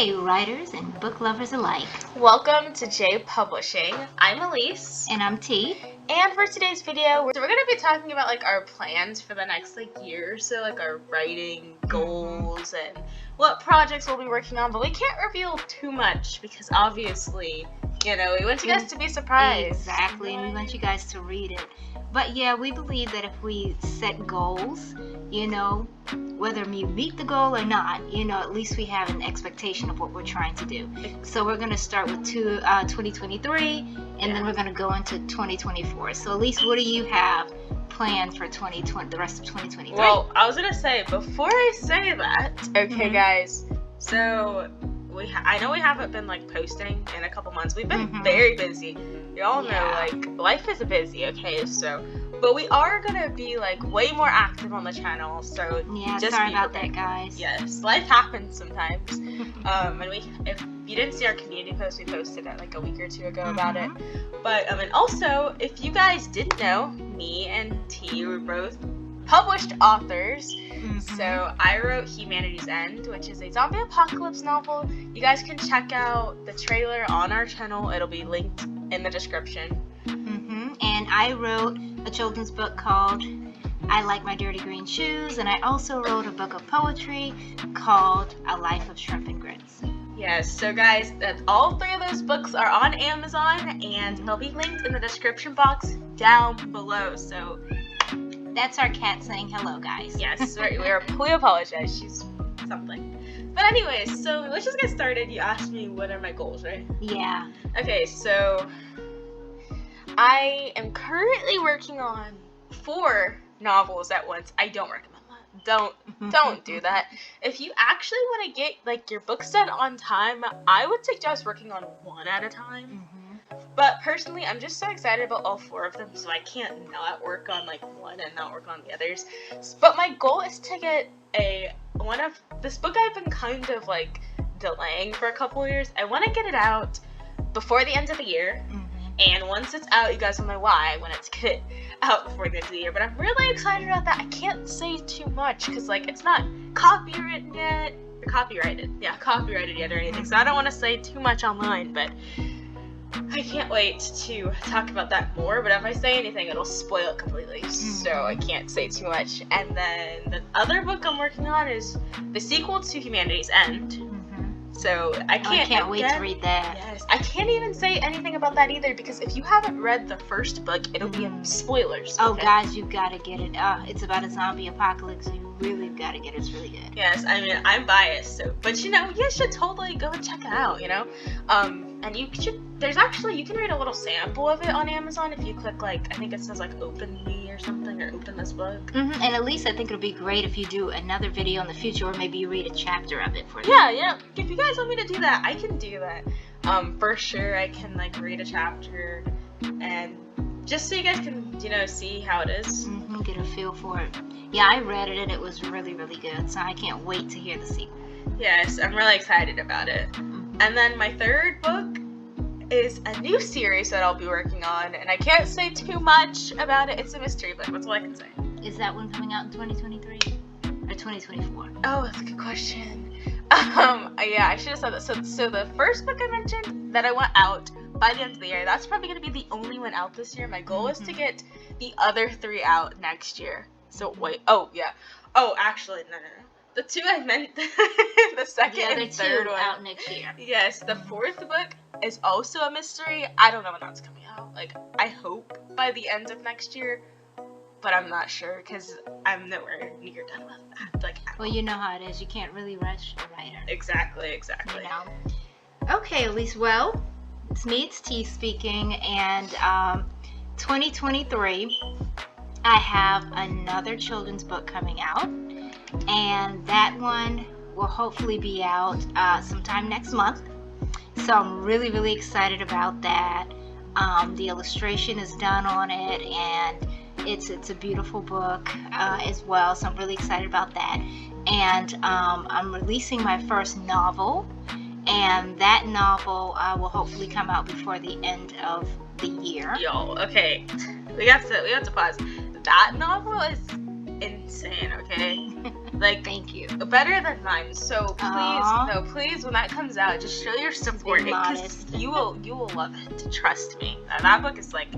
Hey, writers and book lovers alike. Welcome to J Publishing. I'm Aléce. And I'm T. And for today's video, we're going to be talking about our plans for the next year or so, our writing goals and what projects we'll be working on. But we can't reveal too much because obviously, we want you guys to be surprised. Exactly, and we want you guys to read it. But yeah, we believe that if we set goals, whether we meet the goal or not, at least we have an expectation of what we're trying to do. So we're going to start with 2023, and then we're going to go into 2024. So Aléce, what do you have planned for 2020, the rest of 2023? Well, I was going to say, before I say that, okay, guys, so I know we haven't been posting in a couple months. We've been very busy. You all know life is busy, okay? So, but we are gonna be way more active on the channel. So yeah, just sorry about that, guys. Yes, life happens sometimes. And if you didn't see our community post, we posted it a week or two ago about it. But and also, if you guys didn't know, me and T were both published authors. So I wrote Humanity's End, which is a zombie apocalypse novel. You guys can check out the trailer on our channel. It'll be linked in the description. And I wrote a children's book called I Like My Dirty Green Shoes, and I also wrote a book of poetry called A Life of Shrimp and Grits. Yes, so guys, all three of those books are on Amazon, and they'll be linked in the description box down below. So that's our cat saying hello, guys. Yes, we apologize. She's something. But anyways, so let's just get started. You asked me what are my goals, right? Yeah. Okay, so I am currently working on 4 novels at once. I don't recommend that. Don't do that. If you actually want to get your books done on time, I would suggest working on 1 at a time. But personally, I'm just so excited about all 4 of them, so I can't not work on one and not work on the others. But my goal is to get this book I've been kind of delaying for a couple of years. I want to get it out before the end of the year. And once it's out, you guys will know why when it's get out before the end of the year. But I'm really excited about that. I can't say too much because it's not copyrighted yet or anything. So I don't want to say too much online, but I can't wait to talk about that more, but if I say anything, it'll spoil it completely, so I can't say too much. And then the other book I'm working on is the sequel to Humanity's End. So I can't wait to read that. Yes, I can't even say anything about that either, because if you haven't read the first book, it'll be in spoilers. Oh, guys, you've got to get it. It's about a zombie apocalypse. You really got to get it. It's really good. Yes, I mean, I'm biased, but you should totally go and check it out, and you can read a little sample of it on Amazon if you click I think it says open me or something, or open this book. And at least I think it'll be great if you do another video in the future, or maybe you read a chapter of it for them. Yeah, if you guys want me to do that, I can do that. For sure, I can read a chapter, and just so you guys can see how it is. Get a feel for it. Yeah, I read it and it was really, really good, so I can't wait to hear the sequel. Yes, I'm really excited about it. And then my third book is a new series that I'll be working on, and I can't say too much about it. It's a mystery book, that's all I can say. Is that one coming out in 2023 or 2024? Oh, that's a good question. Yeah, I should have said that. So the first book I mentioned that I want out by the end of the year, that's probably going to be the only one out this year. My goal is to get the other 3 out next year. So wait, actually, no. The 2 I meant, the second and third one out next year. Yes, the 4th book is also a mystery. I don't know when that's coming out. I hope by the end of next year, but I'm not sure because I'm nowhere near done with that. Well, you know how it is. You can't really rush a writer. Exactly. Okay, Aléce. Well, it's T speaking, and 2023, I have another children's book coming out. And that one will hopefully be out sometime next month. So I'm really, really excited about that. The illustration is done on it, and it's a beautiful book as well. So I'm really excited about that. And I'm releasing my first novel, and that novel will hopefully come out before the end of the year. Yo, okay, we have to pause. That novel is insane, okay? Like, Thank you. better than mine. So please, Aw. no, please, when that comes out, just show your support, Being because modest. you will love it. Trust me. That book is like,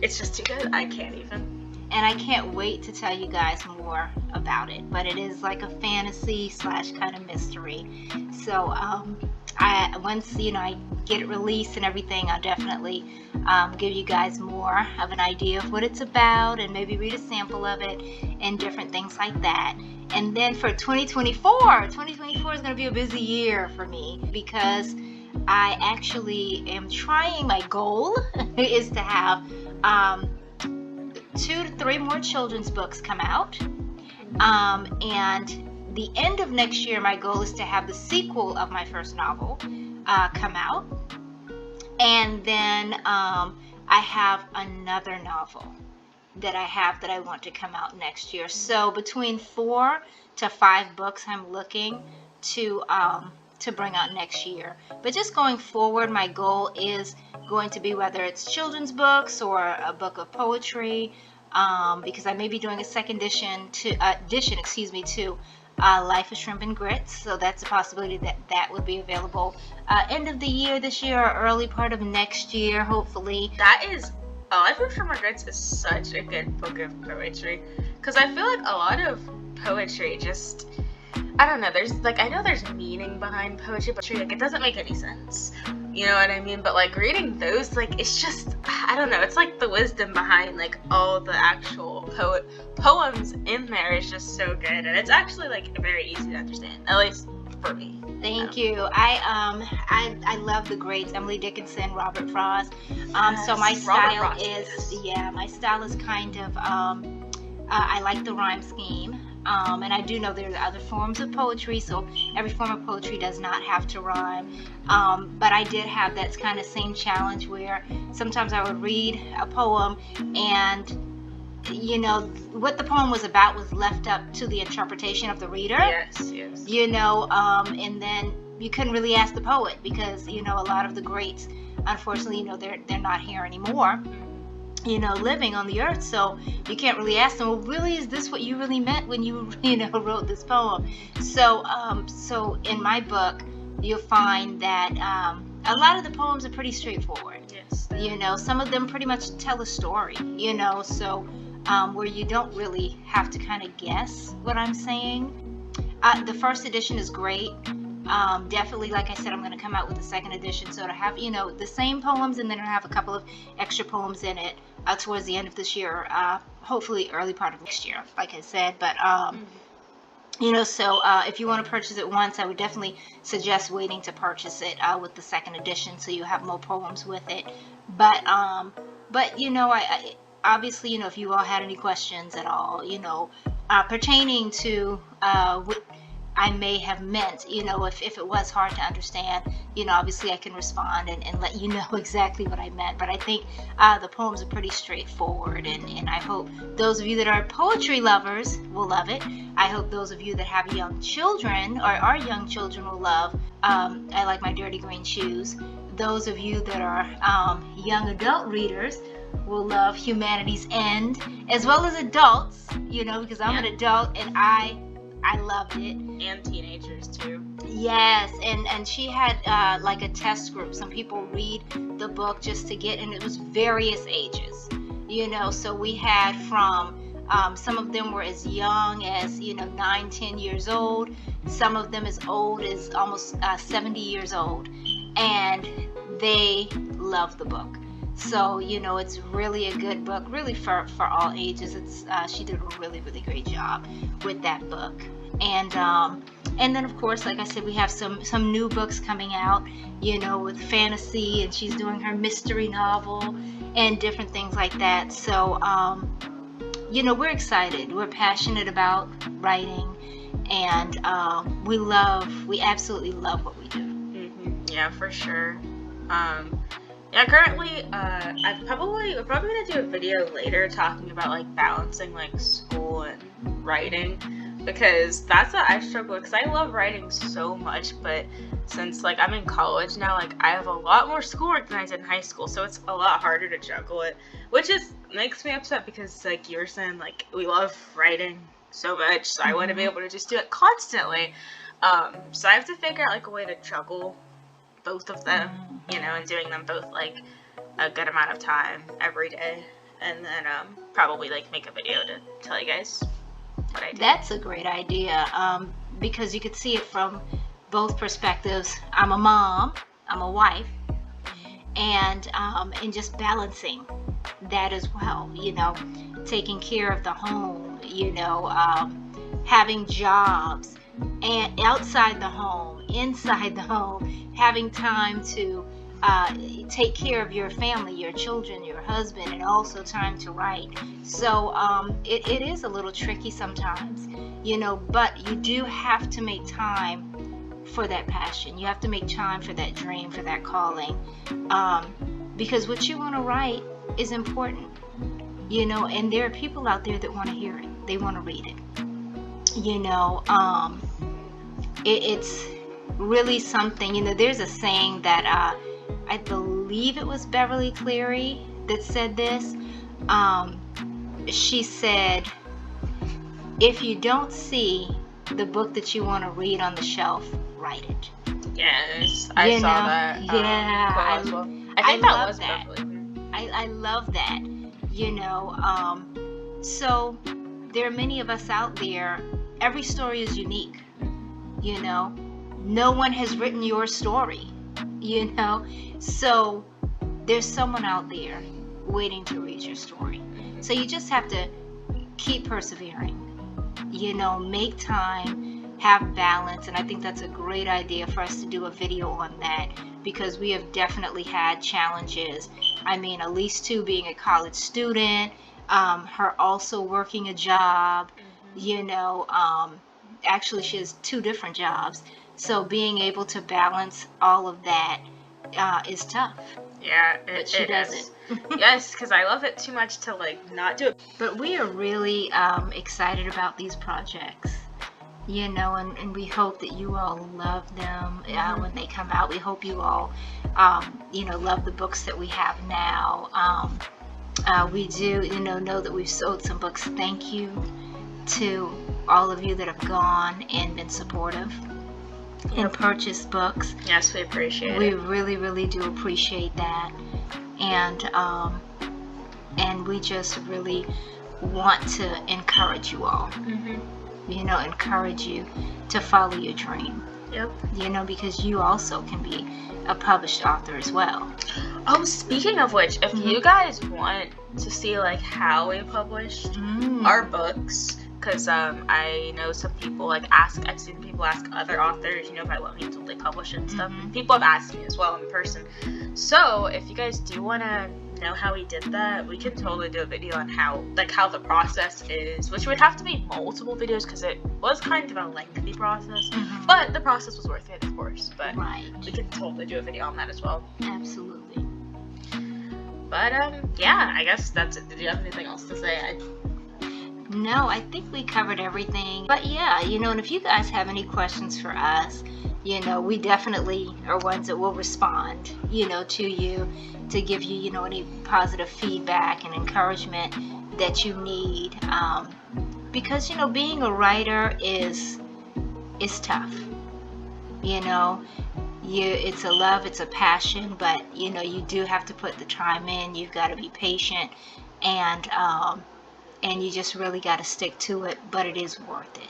it's just too good. I can't even. And I can't wait to tell you guys more about it. But it is like a fantasy / kind of mystery. So once I get it released and everything, I'll definitely give you guys more of an idea of what it's about, and maybe read a sample of it and different things like that. And then for 2024 is going to be a busy year for me, because I actually am trying. My goal is to have 2 to 3 more children's books come out, and the end of next year, my goal is to have the sequel of my first novel come out, and then I have another novel that I want to come out next year. So between 4 to 5 books I'm looking to bring out next year. But just going forward, my goal is going to be whether it's children's books or a book of poetry, because I may be doing a second edition to Life of Shrimp and Grits. So that's a possibility that would be available end of the year this year or early part of next year, hopefully. That is, Life of Shrimp and Grits is such a good book of poetry, because I feel like a lot of poetry just, I don't know, I know there's meaning behind poetry, but like, it doesn't make any sense. You know what I mean? But like, reading those, like, it's just, I don't know, it's like the wisdom behind like all the actual poems in there is just so good, and it's actually like very easy to understand, at least for me. Thank you. I love the greats, Emily Dickinson, Robert Frost. So my style is kind of I like the rhyme scheme. And I do know there's other forms of poetry, so every form of poetry does not have to rhyme. But I did have that kind of same challenge where sometimes I would read a poem, and what the poem was about was left up to the interpretation of the reader. Yes. And then you couldn't really ask the poet, because a lot of the greats, unfortunately, they're not here anymore, living on the earth. So you can't really ask them, well, really, is this what you really meant when you wrote this poem? So in my book, you'll find that a lot of the poems are pretty straightforward. Yes. Some of them pretty much tell a story, so where you don't really have to kind of guess what I'm saying. The first edition is great. Definitely, like I said, I'm going to come out with the second edition, so to have the same poems, and then I'll have a couple of extra poems in it towards the end of this year, hopefully early part of next year, like I said. But so if you want to purchase it once, I would definitely suggest waiting to purchase it with the second edition, so you have more poems with it. But I obviously, if you all had any questions at all, pertaining to what I may have meant, if it was hard to understand, obviously I can respond and let you know exactly what I meant. But I think the poems are pretty straightforward, and I hope those of you that are poetry lovers will love it. I hope those of you that have young children or are young children will love I Like My Dirty Green Shoes. Those of you that are young adult readers will love Humanity's End, as well as adults, because I'm an adult and I loved it. And teenagers too. Yes, and she had like a test group. Some people read the book just to get, and it was various ages, so we had from some of them were as young as 9-10 years old, some of them as old as almost 70 years old, and they loved the book. So it's really a good book, really for all ages. It's she did a really, really great job with that book. And then of course, like I said, we have some new books coming out, with fantasy, and she's doing her mystery novel and different things like that. So we're excited. We're passionate about writing, and we absolutely love what we do. Mm-hmm. Yeah, for sure. Currently, we're probably gonna do a video later talking about like balancing like school and writing. because that's what I struggle with, because I love writing so much, but since like I'm in college now, like I have a lot more schoolwork than I did in high school, so it's a lot harder to juggle it, which is makes me upset, because like you were saying, like we love writing so much, so I want to be able to just do it constantly. So I have to figure out like a way to juggle both of them, you know, and doing them both like a good amount of time every day, and then probably like make a video to tell you guys what I do. That's a great idea, because you could see it from both perspectives. I'm a mom, I'm a wife, and just balancing that as well, you know, taking care of the home, you know, having jobs, and outside the home, inside the home, having time to take care of your family, your children, your husband, and also time to write. So it is a little tricky sometimes, you know, but you do have to make time for that passion. You have to make time for that dream, for that calling, because what you want to write is important, you know, and there are people out there that want to hear it. They want to read it, you know. It's really something, you know. There's a saying that I believe it was Beverly Cleary that said this. She said, if you don't see the book that you want to read on the shelf, write it. Yes, I saw that. Yeah, I think that was that. Beverly. I love that, you know. So there are many of us out there. Every story is unique, you know. No one has written your story, you know. So there's someone out there waiting to read your story. So you just have to keep persevering, you know, make time, have balance. And I think that's a great idea for us to do a video on that, because we have definitely had challenges. I mean, Aléce too, being a college student, her also working a job, you know, actually she has 2 different jobs. So being able to balance all of that is tough. Yeah, but she does it. Yes, because I love it too much to like not do it. But we are really excited about these projects, you know, and we hope that you all love them when they come out. We hope you all, you know, love the books that we have now. We do, you know that we've sold some books. Thank you to all of you that have gone and been supportive and purchased books. Yes, we appreciate it. We really, really do appreciate that. And we just really want to encourage you all. You know, encourage you to follow your dream. Yep. You know, because you also can be a published author as well. Oh, speaking of which, if you guys want to see like how we published our books, because I know some people like I've seen people ask other authors, you know, if I won't until they publish it and stuff. And people have asked me as well in person. So if you guys do want to know how we did that, we can totally do a video on how the process is, which would have to be multiple videos because it was kind of a lengthy process, but the process was worth it, of course. But we can totally do a video on that as well. Absolutely. But yeah, I guess that's it. Did you have anything else to say? No, I think we covered everything. But yeah, you know, and if you guys have any questions for us, you know, we definitely are ones that will respond, you know, to you, to give you, you know, any positive feedback and encouragement that you need. Because, you know, being a writer is tough. You know, it's a love, it's a passion, but, you know, you do have to put the time in. You've got to be patient, and you just really got to stick to it, but it is worth it.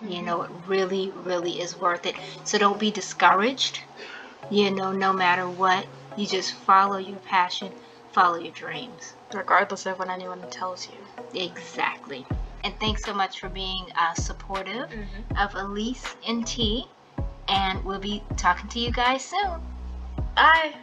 You know, it really, really is worth it. So don't be discouraged, you know, no matter what. You just follow your passion, follow your dreams. Regardless of what anyone tells you. Exactly. And thanks so much for being supportive of Aléce NT. And we'll be talking to you guys soon. Bye.